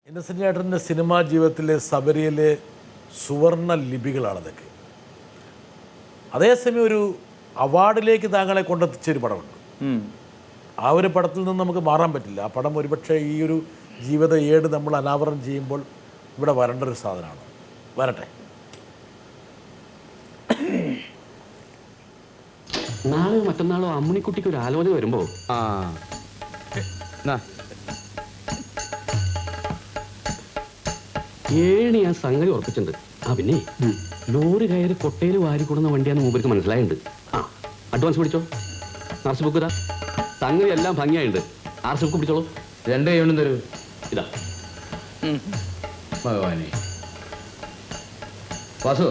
Innocent ചേട്ടൻ്റെ cinema ജീവിതത്തിലെ സബരിയിലെ സുവർണ ലിപികളാണതൊക്കെ. അതേസമയം ഒരു അവാർഡിലേക്ക് താങ്കളെ കൊണ്ടെത്തിച്ചൊരു പടമുണ്ട്. ആ ഒരു പടത്തിൽ നിന്ന് നമുക്ക് മാറാൻ പറ്റില്ല. ആ പടം ഒരുപക്ഷെ ഈ ഒരു ജീവിത ഏട് നമ്മൾ അനാവരണം ചെയ്യുമ്പോൾ ഇവിടെ വരേണ്ട ഒരു സാധനമാണ്. വരട്ടെ. നാളെയോ മറ്റന്നാളോ അമ്മിണിക്കുട്ടിക്ക് ഒരു ആലോചന വരുമ്പോ ഏഴ് ഞാൻ സംഗതി ഉറപ്പിച്ചിട്ടുണ്ട്. പിന്നെ ലോറി കയറി കൊട്ടയിൽ വാരി കൊടുന്ന വണ്ടിയാന്ന് മൂപ്പർക്ക് മനസ്സിലായിട്ടുണ്ട്. അഡ്വാൻസ് പിടിച്ചോ. നർസ് ബുക്ക് ഇതാ. സംഗതി എല്ലാം ഭംഗിയായിട്ടുണ്ട്. ആർസ് ബുക്ക് പിടിച്ചോളൂ. 2 എണ്ണം തരൂ. ഇതാ ഭഗവാനെ. വാസു,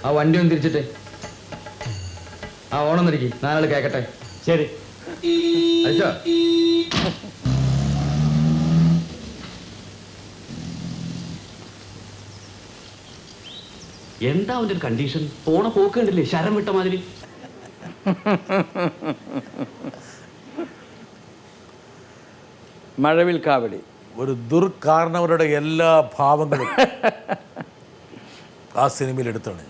ആ വണ്ടി ഒന്ന് തിരിച്ചിട്ടേ. ആ ഓണം തിരിക്കി, 4 ആൾ കേക്കട്ടെ. ശരി. അയച്ചോ. എന്താ അവന്റെ ഒരു കണ്ടീഷൻ? പോണ പോക്ക് കണ്ടില്ലേ, ശരം വിട്ട മാതിരി. മഴവിൽ കാവടി. ഒരു ദുർകാരണവരുടെ എല്ലാ ഭാവങ്ങളും ആ സിനിമയിൽ എടുത്താണ്.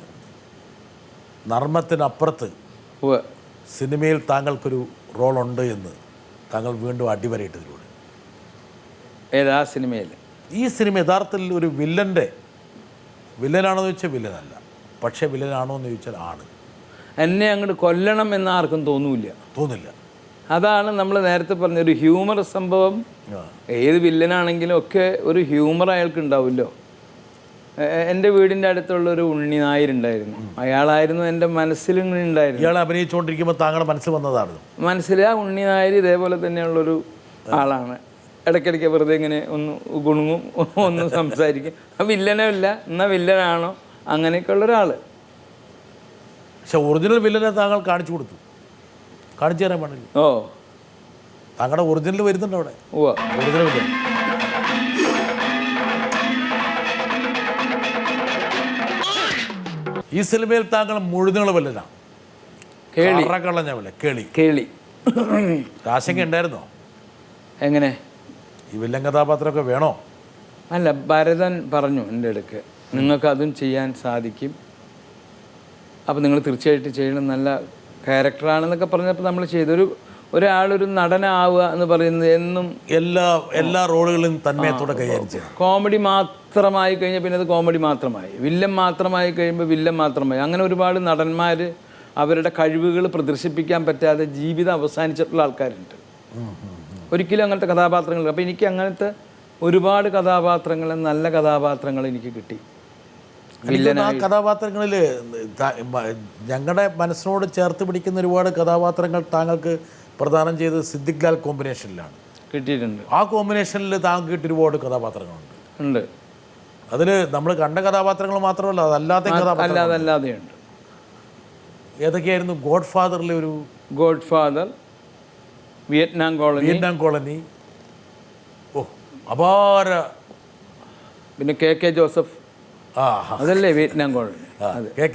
നർമ്മത്തിനപ്പുറത്ത് സിനിമയിൽ താങ്കൾക്കൊരു റോളുണ്ട് എന്ന് താങ്കൾ വീണ്ടും അടിവരയിട്ടതിലൂടെ. ഏതാ സിനിമയിൽ? ഈ സിനിമ യഥാർത്ഥത്തിൽ ഒരു വില്ലനാണോ എന്ന് ചോദിച്ചാൽ വില്ലനല്ല, പക്ഷേ വില്ലനാണോ എന്ന് ചോദിച്ചാൽ ആണ്. എന്നെ അങ്ങോട്ട് കൊല്ലണം എന്ന് ആർക്കും തോന്നില്ല. അതാണ് നമ്മൾ നേരത്തെ പറഞ്ഞ ഒരു ഹ്യൂമർ സംഭവം. ഏത് വില്ലനാണെങ്കിലും ഒക്കെ ഒരു ഹ്യൂമർ അയാൾക്ക് ഉണ്ടാവുമല്ലോ. എൻ്റെ വീടിൻ്റെ അടുത്തുള്ളൊരു ഉണ്ണി നായരുണ്ടായിരുന്നു. അയാളായിരുന്നു എൻ്റെ മനസ്സിൽ ഇങ്ങനെ ഉണ്ടായിരുന്നു. ഇയാൾ അഭിനയിച്ചുകൊണ്ടിരിക്കുമ്പോൾ താങ്കളുടെ മനസ്സിൽ വന്നതാണ്. മനസ്സിൽ ആ ഉണ്ണി നായർ ഇതേപോലെ തന്നെയുള്ളൊരു ആളാണ്. ഇടയ്ക്കിടയ്ക്ക് വെറുതെ ഇങ്ങനെ ഒന്ന് ഗുണുങ്ങും, ഒന്ന് സംസാരിക്കും. വില്ലനോ ഇല്ല, എന്നാൽ വില്ലനാണോ, അങ്ങനെയൊക്കെ ഉള്ളൊരാൾ. പക്ഷെ ഒറിജിനൽ വില്ലനെ താങ്കൾ കാണിച്ചു കൊടുത്തു. കാണിച്ചു തരാൻ പാടില്ല. ഓ, താങ്കളുടെ ഒറിജിനൽ വരുന്നുണ്ട് അവിടെ. Original villain. ഈ സിനിമയിൽ താങ്കൾ മുഴുതുകൾ വില്ലനാണ്. കേളി. ആശങ്ക ഉണ്ടായിരുന്നോ? എങ്ങനെ? ഈ വില്ലൻ കഥാപാത്രമൊക്കെ വേണോ? അല്ല, ഭരതൻ പറഞ്ഞു എൻ്റെ അടുക്ക്, നിങ്ങൾക്ക് അതും ചെയ്യാൻ സാധിക്കും, അപ്പോൾ നിങ്ങൾ തീർച്ചയായിട്ടും ചെയ്യണം, നല്ല ക്യാരക്ടറാണെന്നൊക്കെ പറഞ്ഞപ്പോൾ നമ്മൾ ചെയ്തൊരു ഒരാളൊരു നടനാവുക എന്ന് പറയുന്നത് എന്നും എല്ലാ റോളുകളും തന്മയത്തോടെ കൈകാര്യം ചെയ്യണം. കോമഡി മാത്രമായി കഴിഞ്ഞാൽ പിന്നെ അത് കോമഡി മാത്രമായി, വില്ലൻ മാത്രമായി കഴിയുമ്പോൾ വില്ലൻ മാത്രമായി. അങ്ങനെ ഒരുപാട് നടന്മാർ അവരുടെ കഴിവുകൾ പ്രദർശിപ്പിക്കാൻ പറ്റാതെ ജീവിതം അവസാനിച്ചിട്ടുള്ള ആൾക്കാരുണ്ട്. ഒരിക്കലും അങ്ങനത്തെ കഥാപാത്രങ്ങൾ. അപ്പോൾ എനിക്ക് അങ്ങനത്തെ ഒരുപാട് കഥാപാത്രങ്ങൾ, നല്ല കഥാപാത്രങ്ങൾ എനിക്ക് കിട്ടി. ആ കഥാപാത്രങ്ങളിൽ ഞങ്ങളുടെ മനസ്സിനോട് ചേർത്ത് പിടിക്കുന്ന ഒരുപാട് കഥാപാത്രങ്ങൾ താങ്കൾക്ക് പ്രദാനം ചെയ്ത് സിദ്ദിഖ് ലാൽ കോമ്പിനേഷനിലാണ് കിട്ടിയിട്ടുണ്ട്. ആ കോമ്പിനേഷനിൽ താങ്കൾക്ക് കിട്ടിയ ഒരുപാട് കഥാപാത്രങ്ങളുണ്ട്. അതിൽ നമ്മൾ കണ്ട കഥാപാത്രങ്ങൾ മാത്രമല്ല, അല്ലാതെയുണ്ട്. ഏതൊക്കെയായിരുന്നു? Godfather, Vietnam colony. ഓ, അപാര. പിന്നെ കെ ജോസഫ്. അതല്ലേ Vietnam colony?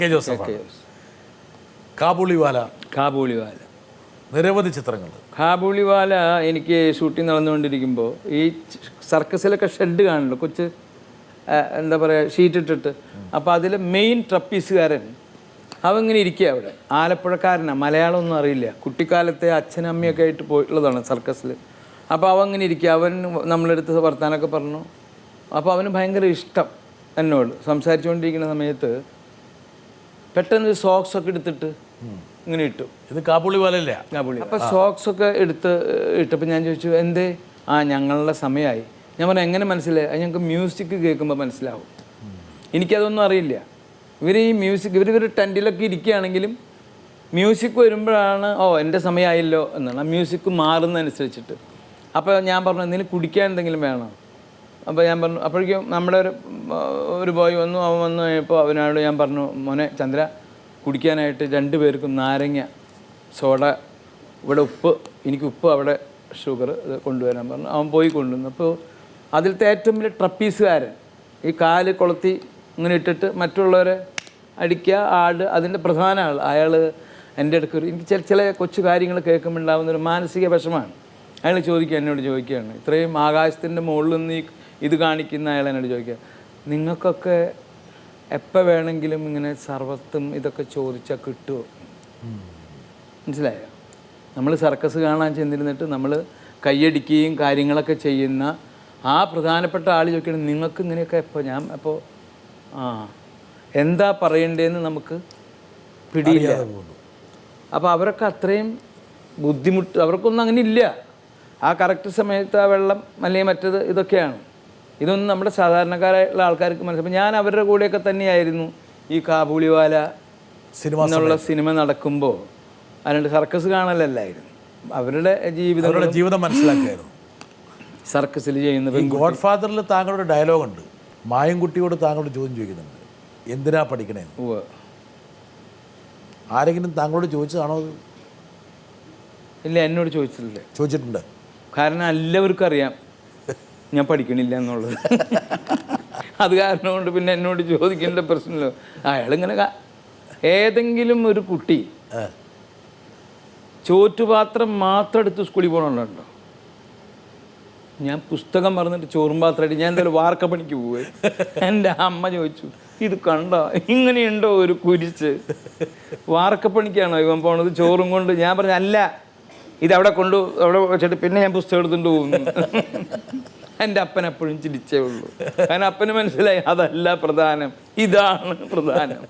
K Joseph. Kabuliwala. നിരവധി ചിത്രങ്ങൾ. കാബൂളിവാല എനിക്ക് ഷൂട്ടിംഗ് നടന്നുകൊണ്ടിരിക്കുമ്പോൾ ഈ സർക്കസിലൊക്കെ ഷെഡ് കാണുമല്ലോ, കൊച്ച് എന്താ പറയുക, ഷീറ്റ് ഇട്ടിട്ട്. അപ്പോൾ അതിൽ മെയിൻ ട്രപ്പീസുകാരൻ അവങ്ങനെ ഇരിക്കുക അവിടെ. ആലപ്പുഴക്കാരനാണ്, മലയാളമൊന്നും അറിയില്ല. കുട്ടിക്കാലത്തെ അച്ഛനും അമ്മയൊക്കെ ആയിട്ട് പോയിട്ടുള്ളതാണ് സർക്കസിൽ. അപ്പോൾ അവങ്ങനെ ഇരിക്കുക. അവൻ നമ്മളെടുത്ത് വർത്താനൊക്കെ പറഞ്ഞു. അപ്പോൾ അവന് ഭയങ്കര ഇഷ്ടം എന്നോട്. സംസാരിച്ചുകൊണ്ടിരിക്കുന്ന സമയത്ത് പെട്ടെന്ന് സോക്സൊക്കെ എടുത്തിട്ട് ഇങ്ങനെ ഇട്ടു. ഇത് കാബൂളിവാലല്ല. അപ്പോൾ സോക്സൊക്കെ ഇട്ടപ്പോൾ ഞാൻ ചോദിച്ചു, എന്തേ? ഞങ്ങളുടെ സമയമായി. ഞാൻ പറഞ്ഞു, എങ്ങനെ മനസ്സിലായി? ഞങ്ങൾക്ക് മ്യൂസിക് കേൾക്കുമ്പോൾ മനസ്സിലാവും. എനിക്കതൊന്നും അറിയില്ല. ഇവർ ടെൻറ്റിലൊക്കെ ഇരിക്കുകയാണെങ്കിലും മ്യൂസിക് വരുമ്പോഴാണ് എൻ്റെ സമയമായല്ലോ എന്നാണ്. ആ മ്യൂസിക് മാറുന്നതനുസരിച്ചിട്ട്. അപ്പോൾ ഞാൻ പറഞ്ഞു, എന്തെങ്കിലും കുടിക്കാൻ എന്തെങ്കിലും വേണം? അപ്പോൾ ഞാൻ പറഞ്ഞു, അപ്പോഴേക്കും നമ്മുടെ ഒരു ബോയ് വന്നു. അവൻ വന്നു കഴിഞ്ഞപ്പോൾ അവനോട് ഞാൻ പറഞ്ഞു, മോനെ ചന്ദ്ര, കുടിക്കാനായിട്ട് 2 പേർക്കും നാരങ്ങ സോഡ, ഇവിടെ ഉപ്പ്, എനിക്ക് ഉപ്പ്, അവിടെ ഷുഗർ, ഇത് കൊണ്ടുവരാൻ പറഞ്ഞു. അവൻ പോയി കൊണ്ടുവന്നു. അപ്പോൾ അതിലത്തെ ഏറ്റവും വലിയ ട്രപ്പീസുകാരൻ ഈ കാല് കൊളുത്തി ഇങ്ങനെ ഇട്ടിട്ട് മറ്റുള്ളവരെ അടിക്കുക, അതിൻ്റെ പ്രധാന ആൾ. അയാൾ എൻ്റെ അടുക്കൊരു, എനിക്ക് ചില കൊച്ചു കാര്യങ്ങൾ കേൾക്കുമ്പോൾ ഉണ്ടാകുന്നൊരു മാനസിക വിഷമമാണ്. അയാൾ എന്നോട് ചോദിക്കുകയാണ്, ഇത്രയും ആകാശത്തിൻ്റെ മുകളിൽ നിന്ന് ഇത് കാണിക്കുന്ന അയാൾ എന്നോട് ചോദിക്കുക, നിങ്ങൾക്കൊക്കെ എപ്പോൾ വേണമെങ്കിലും ഇങ്ങനെ സർവത്തും ഇതൊക്കെ ചോദിച്ചാൽ കിട്ടുമോ? മനസ്സിലായോ? നമ്മൾ സർക്കസ് കാണാൻ ചെന്നിരുന്നിട്ട് നമ്മൾ കൈയടിക്കുകയും കാര്യങ്ങളൊക്കെ ചെയ്യുന്ന ആ പ്രധാനപ്പെട്ട ആൾ ചോദിക്കണം, നിങ്ങൾക്ക് ഇങ്ങനെയൊക്കെ എപ്പോൾ? ഞാൻ അപ്പോൾ എന്താ പറയണ്ടേന്ന് നമുക്ക് പിടിയില്ല. അപ്പോൾ അവരൊക്കെ അത്രയും ബുദ്ധിമുട്ട്, അവർക്കൊന്നും അങ്ങനെ ഇല്ല. ആ കറക്റ്റ് സമയത്ത് ആ വെള്ളം അല്ലെങ്കിൽ മറ്റത് ഇതൊക്കെയാണ്. ഇതൊന്നും നമ്മുടെ സാധാരണക്കാരായിട്ടുള്ള ആൾക്കാർക്ക് മനസ്സിലാവും. ഞാൻ അവരുടെ കൂടെയൊക്കെ തന്നെയായിരുന്നു ഈ കാബൂളിവാല എന്നുള്ള സിനിമ നടക്കുമ്പോൾ. അല്ലാണ്ട് സർക്കസ് കാണലല്ലായിരുന്നു. അവരുടെ ജീവിതം മനസ്സിലാക്കിയായിരുന്നു സർക്കസിൽ ചെയ്യുന്നത്. ഈ ഗോഡ് ഫാദറിൽ താങ്കളുടെ ഡയലോഗുണ്ട്, മായൻകുട്ടിയോട് താങ്കളുടെ ചോദ്യം ചോദിക്കുന്നുണ്ട്, എന്തിനാ പഠിക്കണേ? ആരെങ്കിലും താങ്കളോട് ചോദിച്ചതാണോ അത്? ഇല്ല, എന്നോട് ചോദിച്ചിട്ടില്ല. ചോദിച്ചിട്ടുണ്ട്. കാരണം എല്ലാവർക്കും അറിയാം ഞാൻ പഠിക്കണില്ല എന്നുള്ളത്. അത് കാരണം കൊണ്ട് പിന്നെ എന്നോട് ചോദിക്കേണ്ട പ്രശ്നമില്ല. അയാളിങ്ങനെ ഏതെങ്കിലും ഒരു കുട്ടി ചോറ്റുപാത്രം മാത്രം എടുത്ത് സ്കൂളിൽ പോകണുണ്ടോ? ഞാൻ പുസ്തകം പറഞ്ഞിട്ട് ചോറും പാത്രമായിട്ട് ഞാൻ എന്തായാലും വാർക്കപ്പണിക്ക് പോവേ. എൻ്റെ അമ്മ ചോദിച്ചു, ഇത് കണ്ടോ, ഇങ്ങനെയുണ്ടോ ഒരു കുരിച്ച്? വാർക്കപ്പണിക്കാണോ ഇവൻ പോണത് ചോറും കൊണ്ട്? ഞാൻ പറഞ്ഞു അല്ല, ഇതവിടെ അവിടെ വെച്ചിട്ട് പിന്നെ ഞാൻ പുസ്തകം എടുത്തുകൊണ്ട് പോകുന്നു. എൻ്റെ അപ്പൻ എപ്പോഴും ചിരിച്ചേ ഉള്ളൂ. കാരണം അപ്പന് മനസ്സിലായി അതല്ല പ്രധാനം, ഇതാണ് പ്രധാനം.